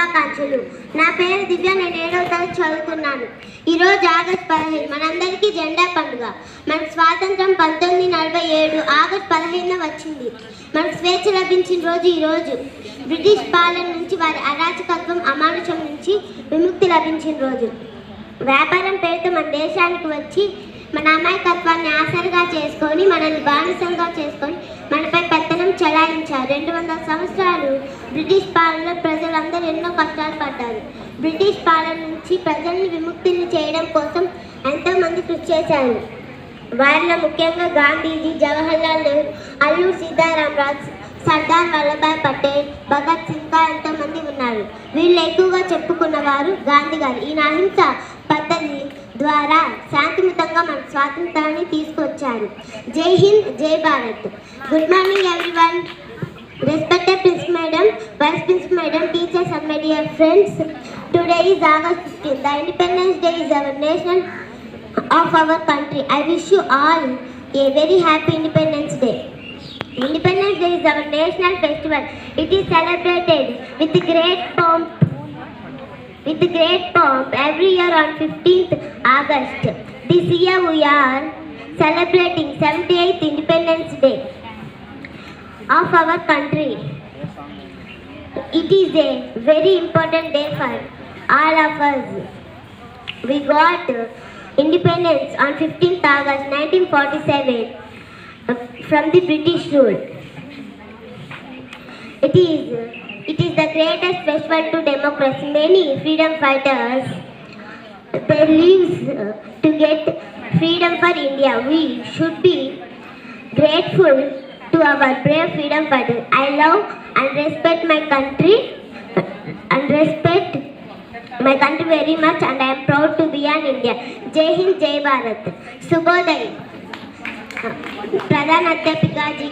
శుభాకాంక్షలు. నా పేరు దివ్య. నేను 7వ తరగతి చదువుతున్నాను. ఈరోజు ఆగస్టు 15 మనందరికీ జెండా పండుగ. మనకు స్వాతంత్రం 1947 ఆగస్టు 15 వచ్చింది. మనకు స్వేచ్ఛ లభించిన రోజు ఈరోజు. బ్రిటిష్ పాలన నుంచి, వారి అరాచకత్వం, అమానుషం నుంచి విముక్తి లభించిన రోజు. వ్యాపారం పేరుతో మన దేశానికి వచ్చి మన అమాయకత్వాన్ని ఆసరగా చేసుకొని, మనల్ని బానిసంగా చేసుకొని మనపై పెత్తనం చెలాయించారు. 200 సంవత్సరాలు బ్రిటిష్ పాలనలో ప్రజలందరూ ఎన్నో కష్టాలు పడ్డారు. బ్రిటిష్ పాలన నుంచి ప్రజల్ని విముక్తిని చేయడం కోసం ఎంతోమంది కృషి చేశారు. వారిలో ముఖ్యంగా గాంధీజీ, జవహర్లాల్ నెహ్రూ, అల్లూరి సీతారామరాజు, సర్దార్ వల్లభాయ్ పటేల్, భగత్ సింగ్, ఎంతోమంది ఉన్నారు. వీళ్ళు ఎక్కువగా చెప్పుకున్నవారు గాంధీ గారు. ఈయన అహింస పద్ధతి ద్వారా శాంతియుతంగా మన స్వాతంత్రాన్ని తీసుకొచ్చారు. జై హింద్, జై Bharat. Good morning everyone. Respected Principal Madam, Vice Principal Madam, teachers and my dear friends. Today is August 15. The Independence Day is our national of our country. I wish you all a very happy Independence Day. Independence Day is our national festival. It is celebrated with great pomp every year on 15th August. This year we are celebrating 78th Independence Day of our country. It is a very important day for all of us. We got independence on 15th August 1947 from the British rule. It is the greatest festival to democracy. Many freedom fighters their lives to get freedom for India. We should be grateful to our brave freedom fighters. I love and respect my country very much, and I am proud to be an Indian. Jai Hind, Jai Bharat. Subhodaya. प्रधान अध्यापिका जी की